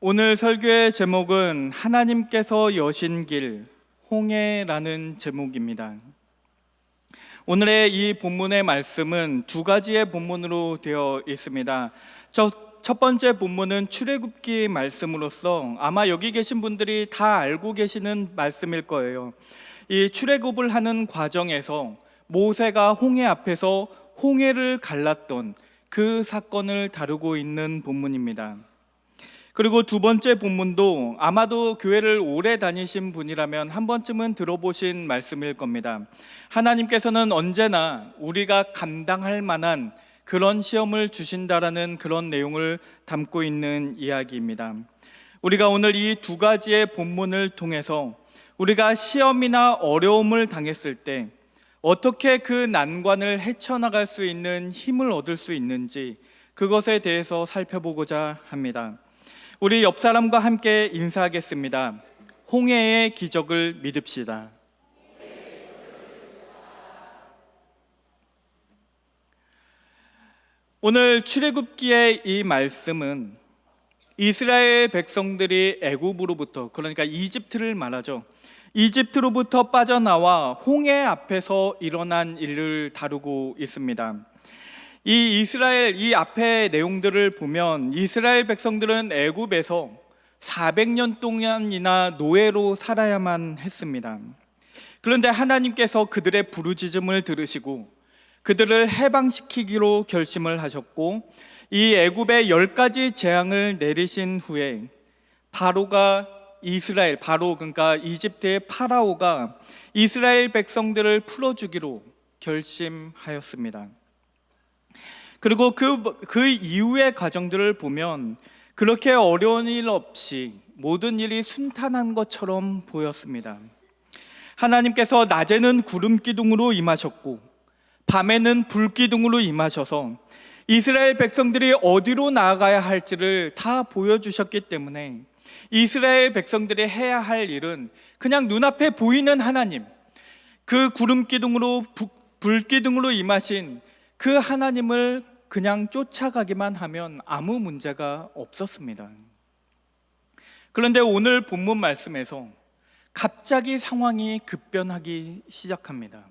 오늘 설교의 제목은 하나님께서 여신 길, 홍해라는 제목입니다. 오늘의 이 본문의 말씀은 두 가지의 본문으로 되어 있습니다. 첫 번째 본문은 출애굽기 말씀으로서 아마 여기 계신 분들이 다 알고 계시는 말씀일 거예요. 이 출애굽을 하는 과정에서 모세가 홍해 앞에서 홍해를 갈랐던 그 사건을 다루고 있는 본문입니다. 그리고 두 번째 본문도 아마도 교회를 오래 다니신 분이라면 한 번쯤은 들어보신 말씀일 겁니다. 하나님께서는 언제나 우리가 감당할 만한 그런 시험을 주신다라는 그런 내용을 담고 있는 이야기입니다. 우리가 오늘 이 두 가지의 본문을 통해서 우리가 시험이나 어려움을 당했을 때 어떻게 그 난관을 헤쳐나갈 수 있는 힘을 얻을 수 있는지 그것에 대해서 살펴보고자 합니다. 우리 옆 사람과 함께 인사하겠습니다. 홍해의 기적을 믿읍시다. 오늘 출애굽기의 이 말씀은 이스라엘 백성들이 애굽으로부터, 그러니까 이집트를 말하죠. 이집트로부터 빠져나와 홍해 앞에서 일어난 일을 다루고 있습니다. 이 이스라엘 이 앞의 내용들을 보면 이스라엘 백성들은 애굽에서 400년 동안이나 노예로 살아야만 했습니다. 그런데 하나님께서 그들의 부르짖음을 들으시고 그들을 해방시키기로 결심을 하셨고 이 애굽에 10가지 재앙을 내리신 후에 그러니까 이집트의 파라오가 이스라엘 백성들을 풀어주기로 결심하였습니다. 그리고 그 이후의 과정들을 보면 그렇게 어려운 일 없이 모든 일이 순탄한 것처럼 보였습니다. 하나님께서 낮에는 구름 기둥으로 임하셨고 밤에는 불 기둥으로 임하셔서 이스라엘 백성들이 어디로 나아가야 할지를 다 보여주셨기 때문에 이스라엘 백성들이 해야 할 일은 그냥 눈앞에 보이는 하나님, 그 구름 기둥으로 불 기둥으로 임하신 그 하나님을 그냥 쫓아가기만 하면 아무 문제가 없었습니다. 그런데 오늘 본문 말씀에서 갑자기 상황이 급변하기 시작합니다.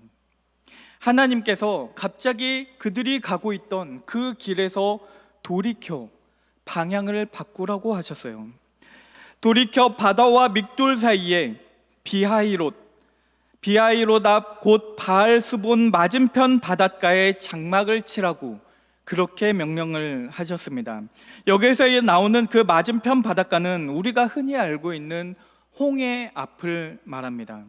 하나님께서 갑자기 그들이 가고 있던 그 길에서 돌이켜 방향을 바꾸라고 하셨어요. 돌이켜 바다와 믹돌 사이에 비하이롯 앞 곧 바알스본 맞은편 바닷가에 장막을 치라고 그렇게 명령을 하셨습니다. 여기서 나오는 그 맞은편 바닷가는 우리가 흔히 알고 있는 홍해 앞을 말합니다.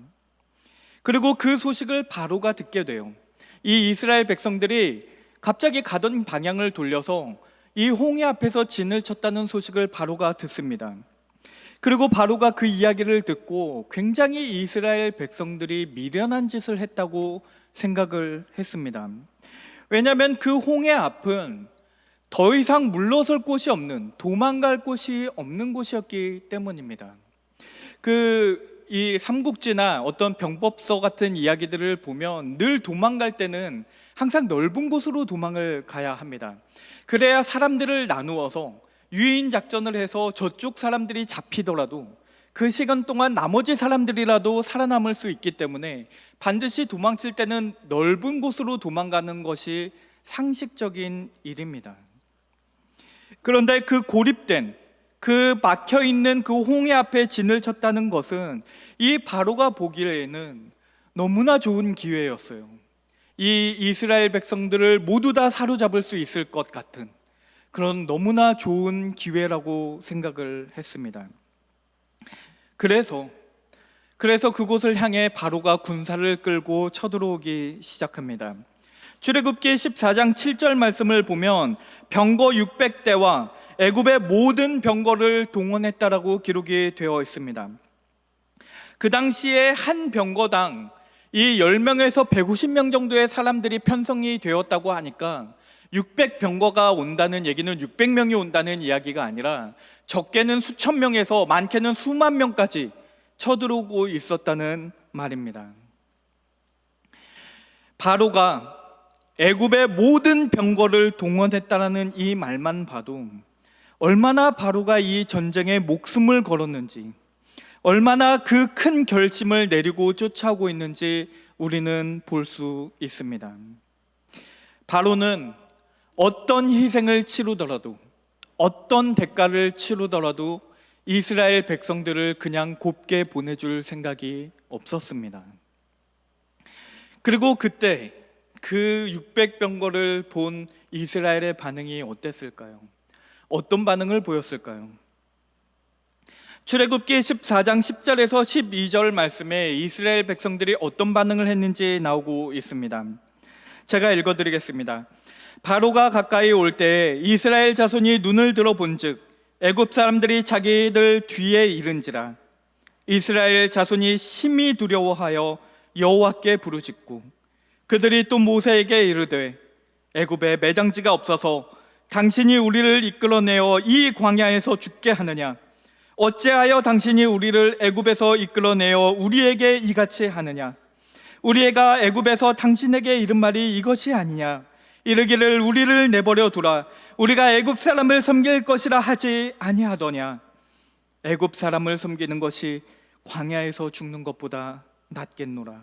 그리고 그 소식을 바로가 듣게 돼요. 이 이스라엘 백성들이 갑자기 가던 방향을 돌려서 이 홍해 앞에서 진을 쳤다는 소식을 바로가 듣습니다. 그리고 바로가 그 이야기를 듣고 굉장히 이스라엘 백성들이 미련한 짓을 했다고 생각을 했습니다. 왜냐하면 그 홍해 앞은 더 이상 물러설 곳이 없는, 도망갈 곳이 없는 곳이었기 때문입니다. 이 삼국지나 어떤 병법서 같은 이야기들을 보면 늘 도망갈 때는 항상 넓은 곳으로 도망을 가야 합니다. 그래야 사람들을 나누어서 유인 작전을 해서 저쪽 사람들이 잡히더라도 그 시간 동안 나머지 사람들이라도 살아남을 수 있기 때문에 반드시 도망칠 때는 넓은 곳으로 도망가는 것이 상식적인 일입니다. 그런데 그 고립된, 그 막혀있는 그 홍해 앞에 진을 쳤다는 것은 이 바로가 보기에는 너무나 좋은 기회였어요. 이 이스라엘 백성들을 모두 다 사로잡을 수 있을 것 같은 그런 너무나 좋은 기회라고 생각을 했습니다. 그래서 그곳을 향해 바로가 군사를 끌고 쳐들어오기 시작합니다. 출애굽기 14장 7절 말씀을 보면 병거 600대와 애굽의 모든 병거를 동원했다라고 기록이 되어 있습니다. 그 당시에 한 병거당 이 10명에서 150명 정도의 사람들이 편성이 되었다고 하니까 600병거가 온다는 얘기는 600명이 온다는 이야기가 아니라 적게는 수천 명에서 많게는 수만 명까지 쳐들어오고 있었다는 말입니다. 바로가 애굽의 모든 병거를 동원했다라는 이 말만 봐도 얼마나 바로가 이 전쟁에 목숨을 걸었는지, 얼마나 그 큰 결심을 내리고 쫓아오고 있는지 우리는 볼 수 있습니다. 바로는 어떤 희생을 치르더라도, 어떤 대가를 치르더라도 이스라엘 백성들을 그냥 곱게 보내줄 생각이 없었습니다. 그리고 그때 그 600병거를 본 이스라엘의 반응이 어땠을까요? 어떤 반응을 보였을까요? 출애굽기 14장 10절에서 12절 말씀에 이스라엘 백성들이 어떤 반응을 했는지 나오고 있습니다. 제가 읽어드리겠습니다. 바로가 가까이 올 때 이스라엘 자손이 눈을 들어 본즉 애굽 사람들이 자기들 뒤에 이른지라. 이스라엘 자손이 심히 두려워하여 여호와께 부르짖고 그들이 또 모세에게 이르되 애굽에 매장지가 없어서 당신이 우리를 이끌어내어 이 광야에서 죽게 하느냐? 어찌하여 당신이 우리를 애굽에서 이끌어내어 우리에게 이같이 하느냐? 우리 애가 애굽에서 당신에게 이른 말이 이것이 아니냐? 이르기를 우리를 내버려 두라. 우리가 애굽 사람을 섬길 것이라 하지 아니하더냐? 애굽 사람을 섬기는 것이 광야에서 죽는 것보다 낫겠노라.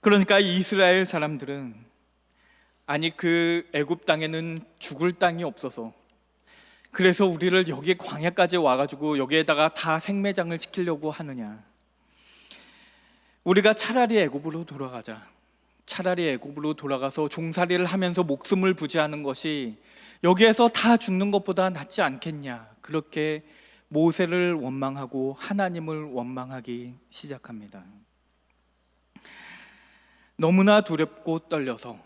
그러니까 이스라엘 사람들은 아니 그 애굽 땅에는 죽을 땅이 없어서 그래서 우리를 여기 광야까지 와가지고 여기에다가 다 생매장을 시키려고 하느냐? 우리가 차라리 애굽으로 돌아가자. 차라리 애굽으로 돌아가서 종살이를 하면서 목숨을 부지하는 것이 여기에서 다 죽는 것보다 낫지 않겠냐? 그렇게 모세를 원망하고 하나님을 원망하기 시작합니다. 너무나 두렵고 떨려서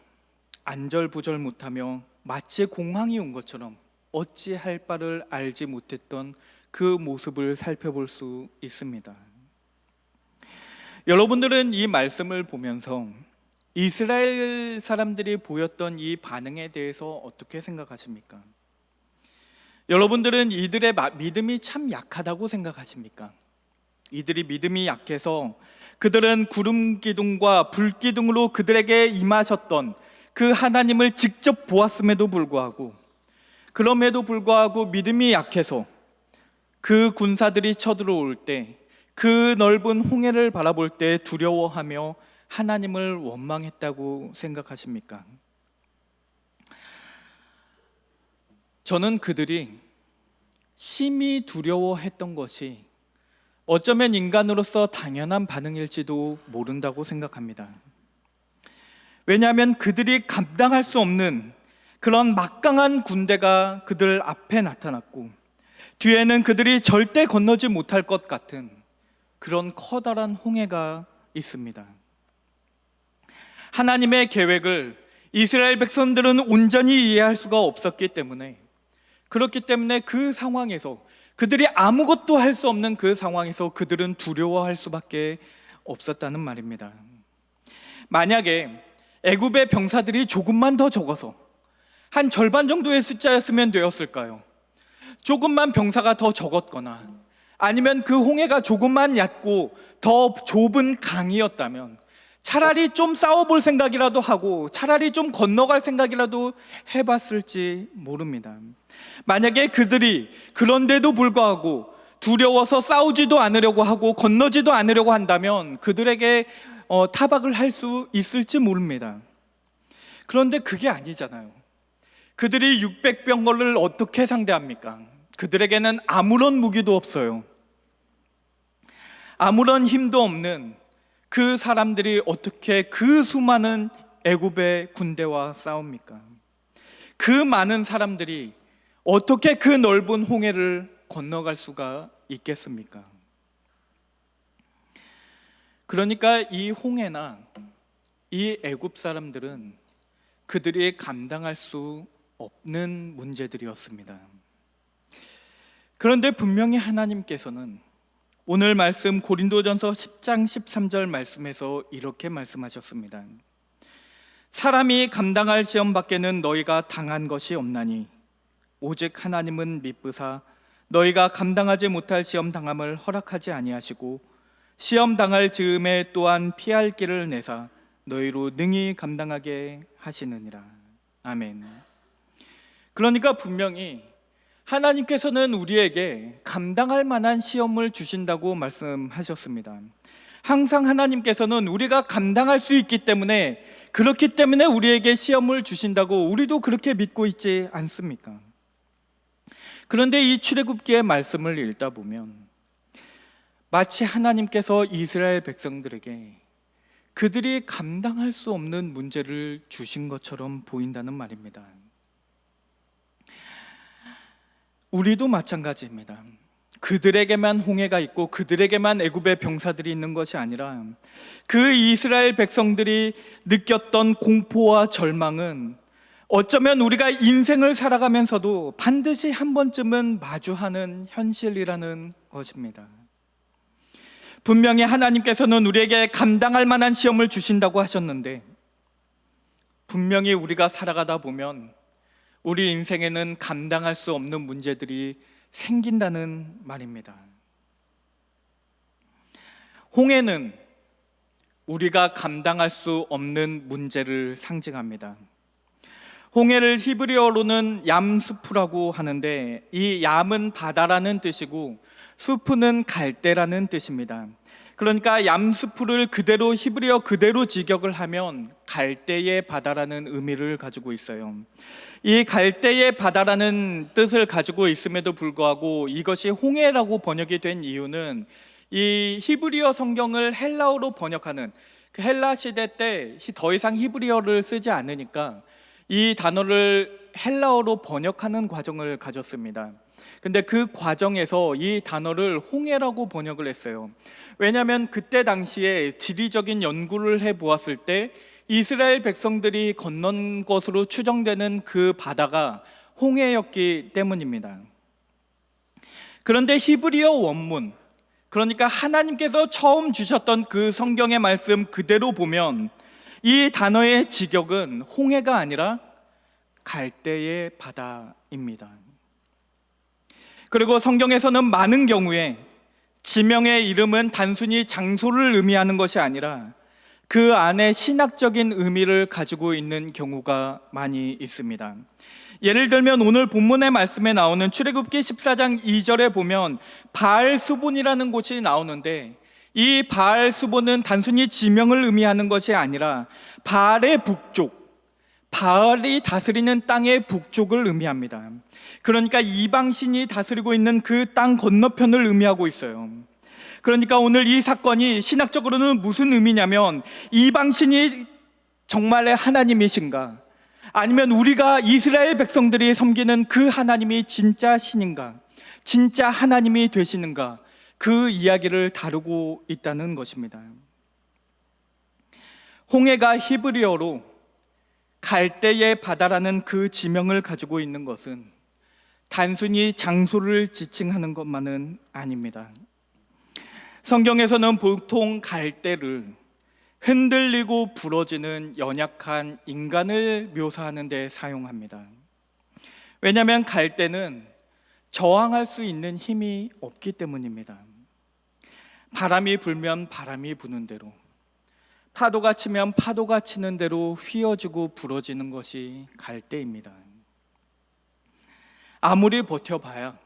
안절부절 못하며 마치 공황이 온 것처럼 어찌할 바를 알지 못했던 그 모습을 살펴볼 수 있습니다. 여러분들은 이 말씀을 보면서 이스라엘 사람들이 보였던 이 반응에 대해서 어떻게 생각하십니까? 여러분들은 이들의 믿음이 참 약하다고 생각하십니까? 이들이 믿음이 약해서 그들은 구름 기둥과 불 기둥으로 그들에게 임하셨던 그 하나님을 직접 보았음에도 불구하고 그럼에도 불구하고 믿음이 약해서 그 군사들이 쳐들어올 때 그 넓은 홍해를 바라볼 때 두려워하며 하나님을 원망했다고 생각하십니까? 저는 그들이 심히 두려워했던 것이 어쩌면 인간으로서 당연한 반응일지도 모른다고 생각합니다. 왜냐하면 그들이 감당할 수 없는 그런 막강한 군대가 그들 앞에 나타났고 뒤에는 그들이 절대 건너지 못할 것 같은 그런 커다란 홍해가 있습니다. 하나님의 계획을 이스라엘 백성들은 온전히 이해할 수가 없었기 때문에 그렇기 때문에 그 상황에서 그들이 아무것도 할 수 없는 그 상황에서 그들은 두려워할 수밖에 없었다는 말입니다. 만약에 애굽의 병사들이 조금만 더 적어서 한 절반 정도의 숫자였으면 되었을까요? 조금만 병사가 더 적었거나 아니면 그 홍해가 조금만 얕고 더 좁은 강이었다면 차라리 좀 싸워볼 생각이라도 하고 차라리 좀 건너갈 생각이라도 해봤을지 모릅니다. 만약에 그들이 그런데도 불구하고 두려워서 싸우지도 않으려고 하고 건너지도 않으려고 한다면 그들에게 타박을 할 수 있을지 모릅니다. 그런데 그게 아니잖아요. 그들이 600병거를 어떻게 상대합니까? 그들에게는 아무런 무기도 없어요. 아무런 힘도 없는 그 사람들이 어떻게 그 수많은 애굽의 군대와 싸웁니까? 그 많은 사람들이 어떻게 그 넓은 홍해를 건너갈 수가 있겠습니까? 그러니까 이 홍해나 이 애굽 사람들은 그들이 감당할 수 없는 문제들이었습니다. 그런데 분명히 하나님께서는 오늘 말씀 고린도전서 10장 13절 말씀에서 이렇게 말씀하셨습니다. 사람이 감당할 시험 밖에는 너희가 당한 것이 없나니 오직 하나님은 미쁘사 너희가 감당하지 못할 시험 당함을 허락하지 아니하시고 시험 당할 즈음에 또한 피할 길을 내사 너희로 능히 감당하게 하시느니라. 아멘. 그러니까 분명히 하나님께서는 우리에게 감당할 만한 시험을 주신다고 말씀하셨습니다. 항상 하나님께서는 우리가 감당할 수 있기 때문에, 그렇기 때문에 우리에게 시험을 주신다고 우리도 그렇게 믿고 있지 않습니까? 그런데 이 출애굽기의 말씀을 읽다 보면 마치 하나님께서 이스라엘 백성들에게 그들이 감당할 수 없는 문제를 주신 것처럼 보인다는 말입니다. 우리도 마찬가지입니다. 그들에게만 홍해가 있고 그들에게만 애굽의 병사들이 있는 것이 아니라 그 이스라엘 백성들이 느꼈던 공포와 절망은 어쩌면 우리가 인생을 살아가면서도 반드시 한 번쯤은 마주하는 현실이라는 것입니다. 분명히 하나님께서는 우리에게 감당할 만한 시험을 주신다고 하셨는데, 분명히 우리가 살아가다 보면 우리 인생에는 감당할 수 없는 문제들이 생긴다는 말입니다. 홍해는 우리가 감당할 수 없는 문제를 상징합니다. 홍해를 히브리어로는 얌수프라고 하는데, 이 얌은 바다라는 뜻이고 수프는 갈대라는 뜻입니다. 그러니까 얌수프를 그대로 히브리어 그대로 직역을 하면 갈대의 바다라는 의미를 가지고 있어요. 이 갈대의 바다라는 뜻을 가지고 있음에도 불구하고 이것이 홍해라고 번역이 된 이유는, 이 히브리어 성경을 헬라어로 번역하는, 그 헬라 시대 때 더 이상 히브리어를 쓰지 않으니까 이 단어를 헬라어로 번역하는 과정을 가졌습니다. 근데 그 과정에서 이 단어를 홍해라고 번역을 했어요. 왜냐하면 그때 당시에 지리적인 연구를 해보았을 때 이스라엘 백성들이 건넌 것으로 추정되는 그 바다가 홍해였기 때문입니다. 그런데 히브리어 원문, 그러니까 하나님께서 처음 주셨던 그 성경의 말씀 그대로 보면 이 단어의 직역은 홍해가 아니라 갈대의 바다입니다. 그리고 성경에서는 많은 경우에 지명의 이름은 단순히 장소를 의미하는 것이 아니라 그 안에 신학적인 의미를 가지고 있는 경우가 많이 있습니다. 예를 들면 오늘 본문의 말씀에 나오는 출애굽기 14장 2절에 보면 바알수본이라는 곳이 나오는데, 이 바알수본은 단순히 지명을 의미하는 것이 아니라 바알의 북쪽, 바알이 다스리는 땅의 북쪽을 의미합니다. 그러니까 이방신이 다스리고 있는 그 땅 건너편을 의미하고 있어요. 그러니까 오늘 이 사건이 신학적으로는 무슨 의미냐면, 이방신이 정말의 하나님이신가, 아니면 우리가 이스라엘 백성들이 섬기는 그 하나님이 진짜 신인가, 진짜 하나님이 되시는가, 그 이야기를 다루고 있다는 것입니다. 홍해가 히브리어로 갈대의 바다라는 그 지명을 가지고 있는 것은 단순히 장소를 지칭하는 것만은 아닙니다. 성경에서는 보통 갈대를 흔들리고 부러지는 연약한 인간을 묘사하는 데 사용합니다. 왜냐하면 갈대는 저항할 수 있는 힘이 없기 때문입니다. 바람이 불면 바람이 부는 대로, 파도가 치면 파도가 치는 대로 휘어지고 부러지는 것이 갈대입니다. 아무리 버텨봐야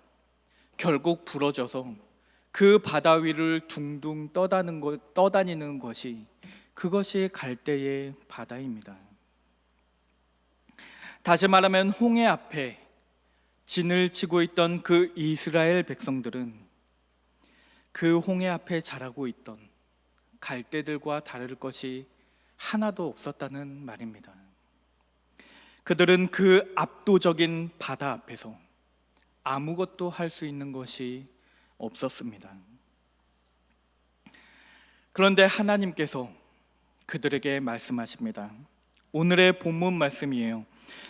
결국 부러져서 그 바다 위를 둥둥 떠다니는 것이, 그것이 갈대의 바다입니다. 다시 말하면 홍해 앞에 진을 치고 있던 그 이스라엘 백성들은 그 홍해 앞에 자라고 있던 갈대들과 다를 것이 하나도 없었다는 말입니다. 그들은 그 압도적인 바다 앞에서 아무것도 할 수 있는 것이 없었습니다. 그런데 하나님께서 그들에게 말씀하십니다. 오늘의 본문 말씀이에요.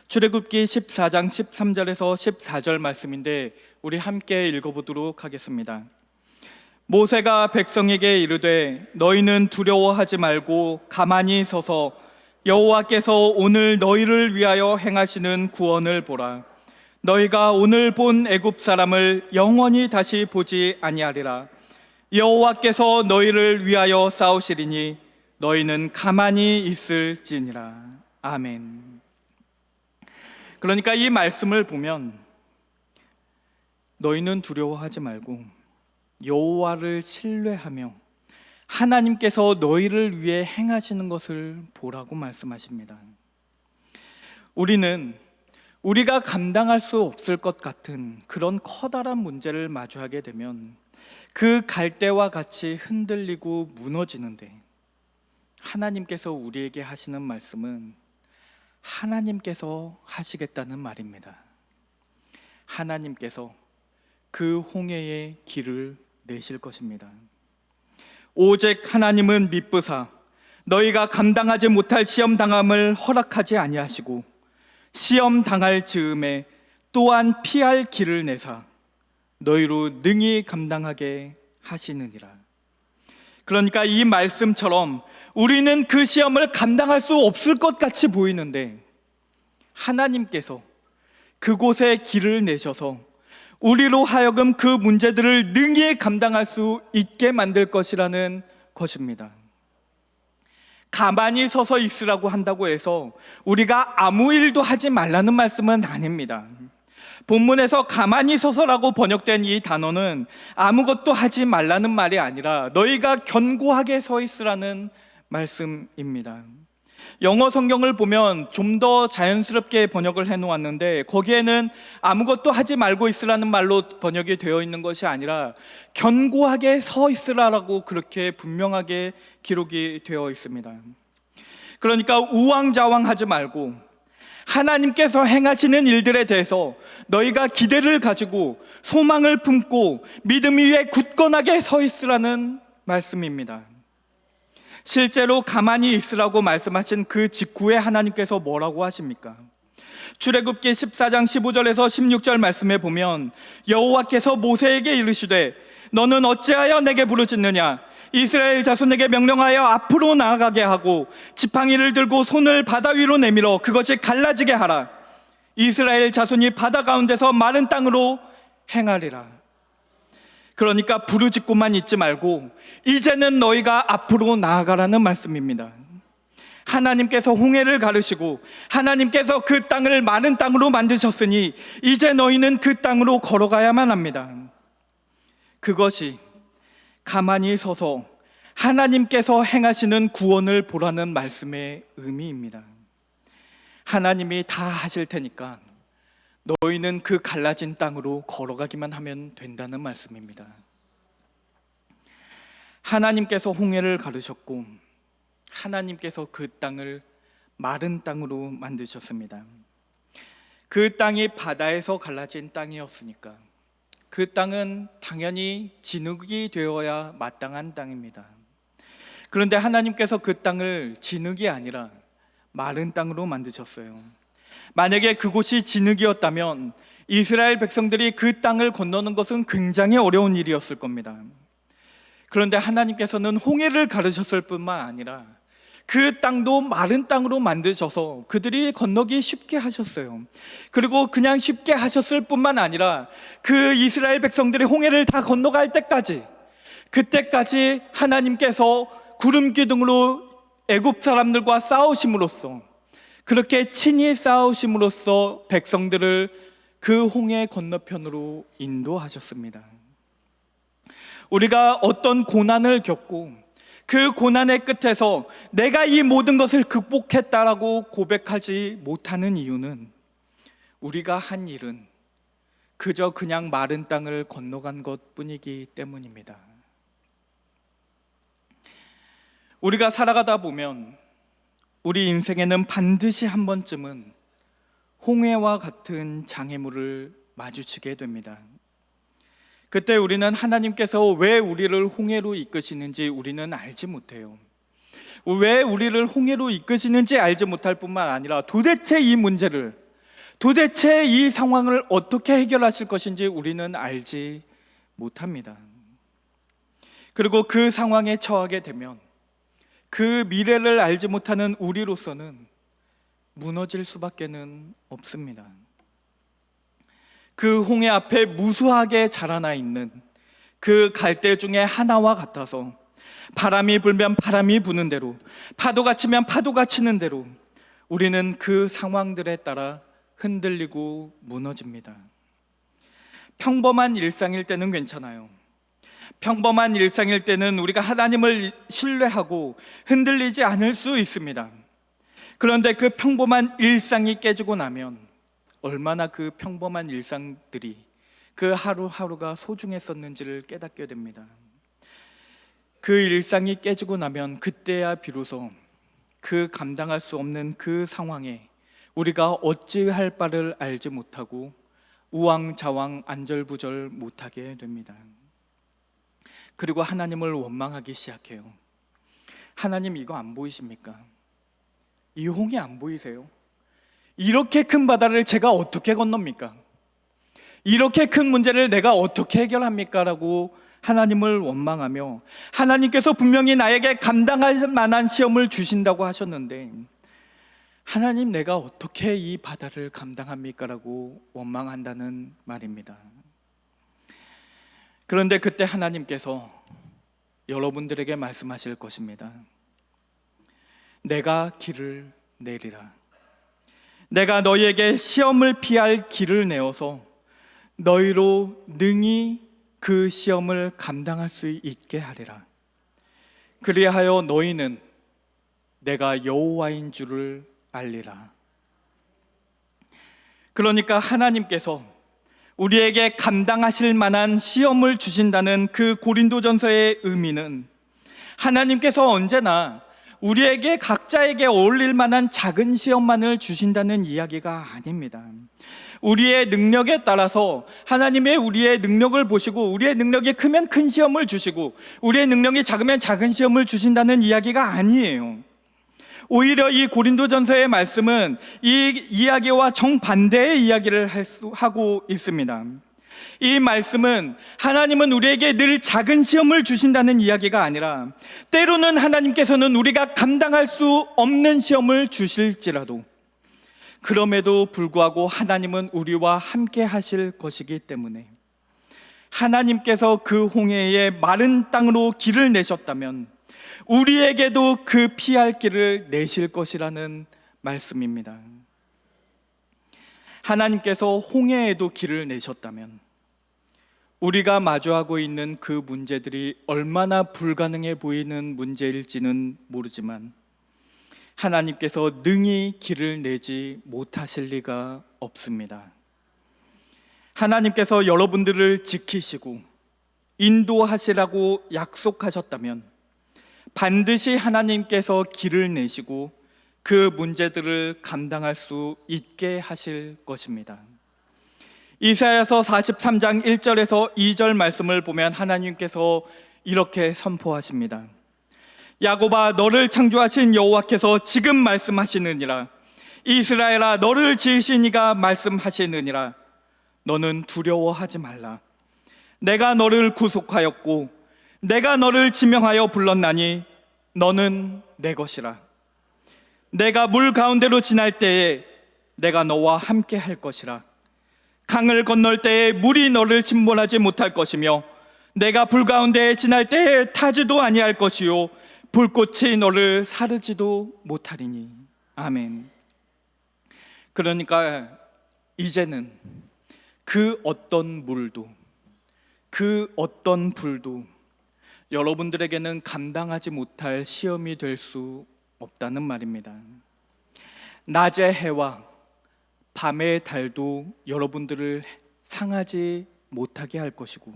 출애굽기 14장 13절에서 14절 말씀인데 우리 함께 읽어보도록 하겠습니다. 모세가 백성에게 이르되 너희는 두려워하지 말고 가만히 서서 여호와께서 오늘 너희를 위하여 행하시는 구원을 보라. 너희가 오늘 본 애굽 사람을 영원히 다시 보지 아니하리라. 여호와께서 너희를 위하여 싸우시리니 너희는 가만히 있을지니라. 아멘. 그러니까 이 말씀을 보면 너희는 두려워하지 말고 여호와를 신뢰하며 하나님께서 너희를 위해 행하시는 것을 보라고 말씀하십니다. 우리는 우리가 감당할 수 없을 것 같은 그런 커다란 문제를 마주하게 되면 그 갈대와 같이 흔들리고 무너지는데, 하나님께서 우리에게 하시는 말씀은 하나님께서 하시겠다는 말입니다. 하나님께서 그 홍해의 길을 내실 것입니다. 오직 하나님은 미쁘사 너희가 감당하지 못할 시험 당함을 허락하지 아니하시고 시험 당할 즈음에 또한 피할 길을 내사 너희로 능히 감당하게 하시느니라. 그러니까 이 말씀처럼 우리는 그 시험을 감당할 수 없을 것 같이 보이는데 하나님께서 그곳에 길을 내셔서 우리로 하여금 그 문제들을 능히 감당할 수 있게 만들 것이라는 것입니다. 가만히 서서 있으라고 한다고 해서 우리가 아무 일도 하지 말라는 말씀은 아닙니다. 본문에서 가만히 서서라고 번역된 이 단어는 아무것도 하지 말라는 말이 아니라 너희가 견고하게 서 있으라는 말씀입니다. 영어 성경을 보면 좀 더 자연스럽게 번역을 해놓았는데 거기에는 아무것도 하지 말고 있으라는 말로 번역이 되어 있는 것이 아니라 견고하게 서 있으라라고 그렇게 분명하게 기록이 되어 있습니다. 그러니까 우왕좌왕하지 말고 하나님께서 행하시는 일들에 대해서 너희가 기대를 가지고 소망을 품고 믿음 위에 굳건하게 서 있으라는 말씀입니다. 실제로 가만히 있으라고 말씀하신 그 직후에 하나님께서 뭐라고 하십니까? 출애굽기 14장 15절에서 16절 말씀에 보면 여호와께서 모세에게 이르시되 너는 어찌하여 내게 부르짖느냐? 이스라엘 자손에게 명령하여 앞으로 나아가게 하고 지팡이를 들고 손을 바다 위로 내밀어 그것이 갈라지게 하라. 이스라엘 자손이 바다 가운데서 마른 땅으로 행하리라. 그러니까 부르짖고만 있지 말고 이제는 너희가 앞으로 나아가라는 말씀입니다. 하나님께서 홍해를 가르시고 하나님께서 그 땅을 마른 땅으로 만드셨으니 이제 너희는 그 땅으로 걸어가야만 합니다. 그것이 가만히 서서 하나님께서 행하시는 구원을 보라는 말씀의 의미입니다. 하나님이 다 하실 테니까 너희는 그 갈라진 땅으로 걸어가기만 하면 된다는 말씀입니다. 하나님께서 홍해를 가르셨고 하나님께서 그 땅을 마른 땅으로 만드셨습니다. 그 땅이 바다에서 갈라진 땅이었으니까 그 땅은 당연히 진흙이 되어야 마땅한 땅입니다. 그런데 하나님께서 그 땅을 진흙이 아니라 마른 땅으로 만드셨어요. 만약에 그곳이 진흙이었다면 이스라엘 백성들이 그 땅을 건너는 것은 굉장히 어려운 일이었을 겁니다. 그런데 하나님께서는 홍해를 가르셨을 뿐만 아니라 그 땅도 마른 땅으로 만드셔서 그들이 건너기 쉽게 하셨어요. 그리고 그냥 쉽게 하셨을 뿐만 아니라 그 이스라엘 백성들이 홍해를 다 건너갈 때까지, 그때까지 하나님께서 구름 기둥으로 애굽 사람들과 싸우심으로써, 그렇게 친히 싸우심으로써 백성들을 그 홍해 건너편으로 인도하셨습니다. 우리가 어떤 고난을 겪고 그 고난의 끝에서 내가 이 모든 것을 극복했다라고 고백하지 못하는 이유는 우리가 한 일은 그저 그냥 마른 땅을 건너간 것뿐이기 때문입니다. 우리가 살아가다 보면 우리 인생에는 반드시 한 번쯤은 홍해와 같은 장애물을 마주치게 됩니다. 그때 우리는 하나님께서 왜 우리를 홍해로 이끄시는지 우리는 알지 못해요. 왜 우리를 홍해로 이끄시는지 알지 못할 뿐만 아니라 도대체 이 문제를, 도대체 이 상황을 어떻게 해결하실 것인지 우리는 알지 못합니다. 그리고 그 상황에 처하게 되면 그 미래를 알지 못하는 우리로서는 무너질 수밖에는 없습니다. 그 홍해 앞에 무수하게 자라나 있는 그 갈대 중에 하나와 같아서 바람이 불면 바람이 부는 대로, 파도가 치면 파도가 치는 대로 우리는 그 상황들에 따라 흔들리고 무너집니다. 평범한 일상일 때는 괜찮아요. 평범한 일상일 때는 우리가 하나님을 신뢰하고 흔들리지 않을 수 있습니다. 그런데 그 평범한 일상이 깨지고 나면 얼마나 그 평범한 일상들이 그 하루하루가 소중했었는지를 깨닫게 됩니다. 그 일상이 깨지고 나면 그때야 비로소 그 감당할 수 없는 그 상황에 우리가 어찌할 바를 알지 못하고 우왕좌왕 안절부절 못하게 됩니다. 그리고 하나님을 원망하기 시작해요. 하나님, 이거 안 보이십니까? 이 홍해 안 보이세요? 이렇게 큰 바다를 제가 어떻게 건넙니까? 이렇게 큰 문제를 내가 어떻게 해결합니까? 라고 하나님을 원망하며, 하나님께서 분명히 나에게 감당할 만한 시험을 주신다고 하셨는데 하나님, 내가 어떻게 이 바다를 감당합니까? 라고 원망한다는 말입니다. 그런데 그때 하나님께서 여러분들에게 말씀하실 것입니다. 내가 길을 내리라. 내가 너희에게 시험을 피할 길을 내어서 너희로 능히 그 시험을 감당할 수 있게 하리라. 그리하여 너희는 내가 여호와인 줄을 알리라. 그러니까 하나님께서 우리에게 감당하실 만한 시험을 주신다는 그 고린도전서의 의미는, 하나님께서 언제나 우리에게 각자에게 어울릴 만한 작은 시험만을 주신다는 이야기가 아닙니다. 우리의 능력에 따라서 하나님의 우리의 능력을 보시고, 우리의 능력이 크면 큰 시험을 주시고 우리의 능력이 작으면 작은 시험을 주신다는 이야기가 아니에요. 오히려 이 고린도전서의 말씀은 이 이야기와 정반대의 이야기를 하고 있습니다. 이 말씀은 하나님은 우리에게 늘 작은 시험을 주신다는 이야기가 아니라, 때로는 하나님께서는 우리가 감당할 수 없는 시험을 주실지라도 그럼에도 불구하고 하나님은 우리와 함께 하실 것이기 때문에, 하나님께서 그 홍해의 마른 땅으로 길을 내셨다면 우리에게도 그 피할 길을 내실 것이라는 말씀입니다. 하나님께서 홍해에도 길을 내셨다면 우리가 마주하고 있는 그 문제들이 얼마나 불가능해 보이는 문제일지는 모르지만 하나님께서 능히 길을 내지 못하실 리가 없습니다. 하나님께서 여러분들을 지키시고 인도하시라고 약속하셨다면 반드시 하나님께서 길을 내시고 그 문제들을 감당할 수 있게 하실 것입니다. 이사야서 43장 1절에서 2절 말씀을 보면 하나님께서 이렇게 선포하십니다. 야곱아, 너를 창조하신 여호와께서 지금 말씀하시느니라. 이스라엘아, 너를 지으신 이가 말씀하시느니라. 너는 두려워하지 말라. 내가 너를 구속하였고 내가 너를 지명하여 불렀나니 너는 내 것이라. 내가 물 가운데로 지날 때에 내가 너와 함께 할 것이라. 강을 건널 때에 물이 너를 침몰하지 못할 것이며 내가 불 가운데에 지날 때에 타지도 아니할 것이요 불꽃이 너를 사르지도 못하리니. 아멘. 그러니까 이제는 그 어떤 물도, 그 어떤 불도 여러분들에게는 감당하지 못할 시험이 될 수 없다는 말입니다. 낮의 해와 밤의 달도 여러분들을 상하지 못하게 할 것이고,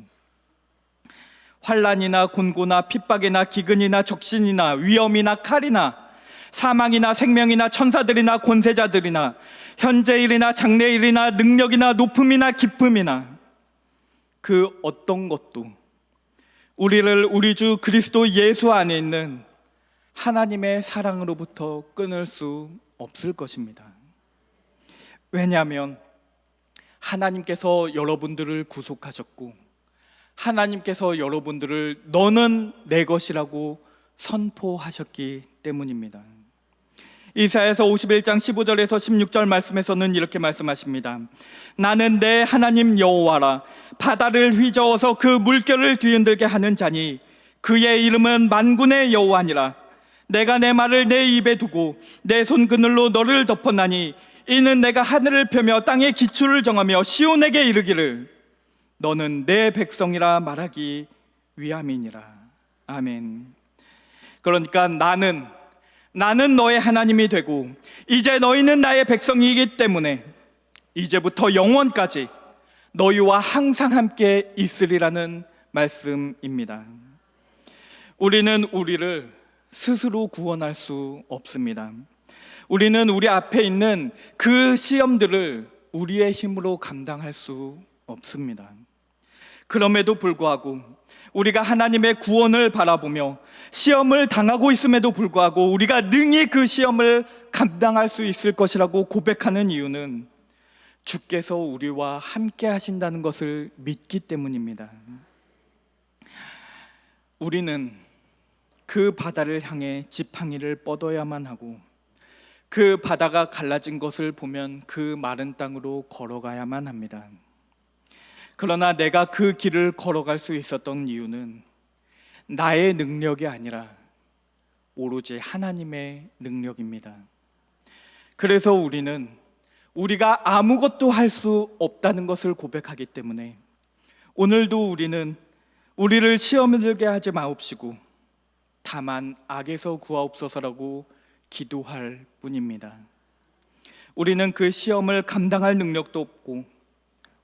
환난이나 곤고나 핍박이나 기근이나 적신이나 위험이나 칼이나 사망이나 생명이나 천사들이나 권세자들이나 현재일이나 장래일이나 능력이나 높음이나 깊음이나 그 어떤 것도 우리를 우리 주 그리스도 예수 안에 있는 하나님의 사랑으로부터 끊을 수 없을 것입니다. 왜냐하면 하나님께서 여러분들을 구속하셨고 하나님께서 여러분들을 너는 내 것이라고 선포하셨기 때문입니다. 이사야서 51장 15절에서 16절 말씀에서는 이렇게 말씀하십니다. 나는 내 하나님 여호와라. 바다를 휘저어서 그 물결을 뒤흔들게 하는 자니 그의 이름은 만군의 여호와니라. 내가 내 말을 내 입에 두고 내 손그늘로 너를 덮었나니 이는 내가 하늘을 펴며 땅의 기초를 정하며 시온에게 이르기를 너는 내 백성이라 말하기 위함이니라. 아멘. 그러니까 나는 너의 하나님이 되고 이제 너희는 나의 백성이기 때문에 이제부터 영원까지 너희와 항상 함께 있으리라는 말씀입니다. 우리는 우리를 스스로 구원할 수 없습니다. 우리는 우리 앞에 있는 그 시험들을 우리의 힘으로 감당할 수 없습니다. 그럼에도 불구하고 우리가 하나님의 구원을 바라보며 시험을 당하고 있음에도 불구하고 우리가 능히 그 시험을 감당할 수 있을 것이라고 고백하는 이유는 주께서 우리와 함께 하신다는 것을 믿기 때문입니다. 우리는 그 바다를 향해 지팡이를 뻗어야만 하고 그 바다가 갈라진 것을 보면 그 마른 땅으로 걸어가야만 합니다. 그러나 내가 그 길을 걸어갈 수 있었던 이유는 나의 능력이 아니라 오로지 하나님의 능력입니다. 그래서 우리가 아무것도 할 수 없다는 것을 고백하기 때문에 오늘도 우리는 우리를 시험에 들게 하지 마옵시고 다만 악에서 구하옵소서라고 기도할 뿐입니다. 우리는 그 시험을 감당할 능력도 없고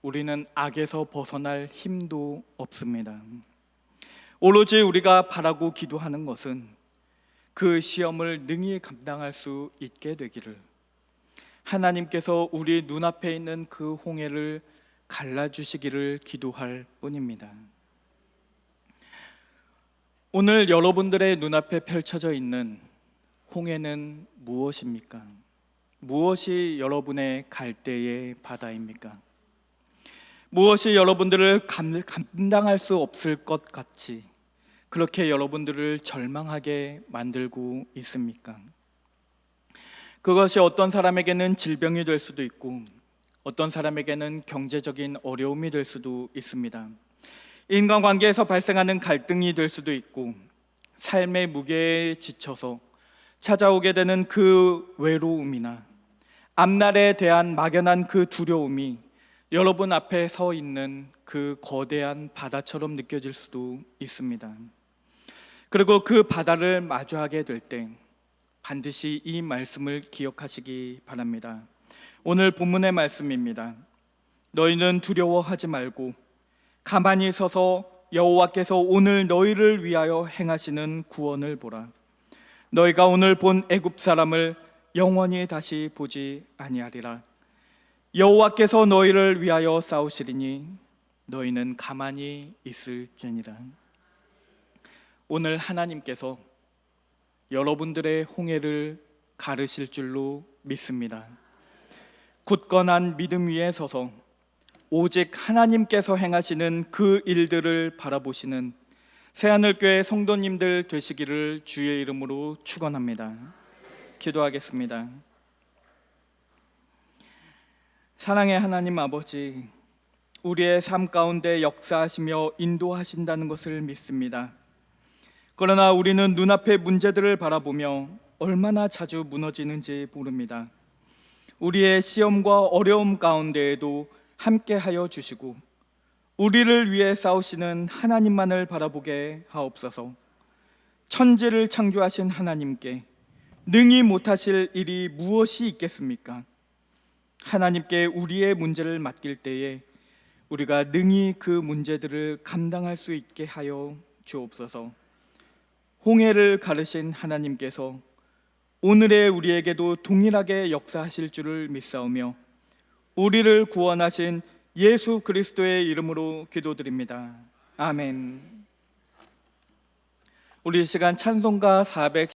우리는 악에서 벗어날 힘도 없습니다. 오로지 우리가 바라고 기도하는 것은 그 시험을 능히 감당할 수 있게 되기를, 하나님께서 우리 눈앞에 있는 그 홍해를 갈라주시기를 기도할 뿐입니다. 오늘 여러분들의 눈앞에 펼쳐져 있는 홍해는 무엇입니까? 무엇이 여러분의 갈대의 바다입니까? 무엇이 여러분들을 감당할 수 없을 것 같이 그렇게 여러분들을 절망하게 만들고 있습니까? 그것이 어떤 사람에게는 질병이 될 수도 있고 어떤 사람에게는 경제적인 어려움이 될 수도 있습니다. 인간관계에서 발생하는 갈등이 될 수도 있고 삶의 무게에 지쳐서 찾아오게 되는 그 외로움이나 앞날에 대한 막연한 그 두려움이 여러분 앞에 서 있는 그 거대한 바다처럼 느껴질 수도 있습니다. 그리고 그 바다를 마주하게 될 때 반드시 이 말씀을 기억하시기 바랍니다. 오늘 본문의 말씀입니다. 너희는 두려워하지 말고 가만히 서서 여호와께서 오늘 너희를 위하여 행하시는 구원을 보라. 너희가 오늘 본 애굽 사람을 영원히 다시 보지 아니하리라. 여호와께서 너희를 위하여 싸우시리니 너희는 가만히 있을지니라. 오늘 하나님께서 여러분들의 홍해를 가르실 줄로 믿습니다. 굳건한 믿음 위에 서서 오직 하나님께서 행하시는 그 일들을 바라보시는 새하늘교회 성도님들 되시기를 주의 이름으로 축원합니다. 기도하겠습니다. 사랑의 하나님 아버지, 우리의 삶 가운데 역사하시며 인도하신다는 것을 믿습니다. 그러나 우리는 눈앞의 문제들을 바라보며 얼마나 자주 무너지는지 모릅니다. 우리의 시험과 어려움 가운데에도 함께하여 주시고 우리를 위해 싸우시는 하나님만을 바라보게 하옵소서. 천지를 창조하신 하나님께 능히 못하실 일이 무엇이 있겠습니까? 하나님께 우리의 문제를 맡길 때에 우리가 능히 그 문제들을 감당할 수 있게 하여 주옵소서. 홍해를 가르신 하나님께서 오늘의 우리에게도 동일하게 역사하실 줄을 믿사오며 우리를 구원하신 예수 그리스도의 이름으로 기도드립니다. 아멘. 우리 이 시간 찬송가 400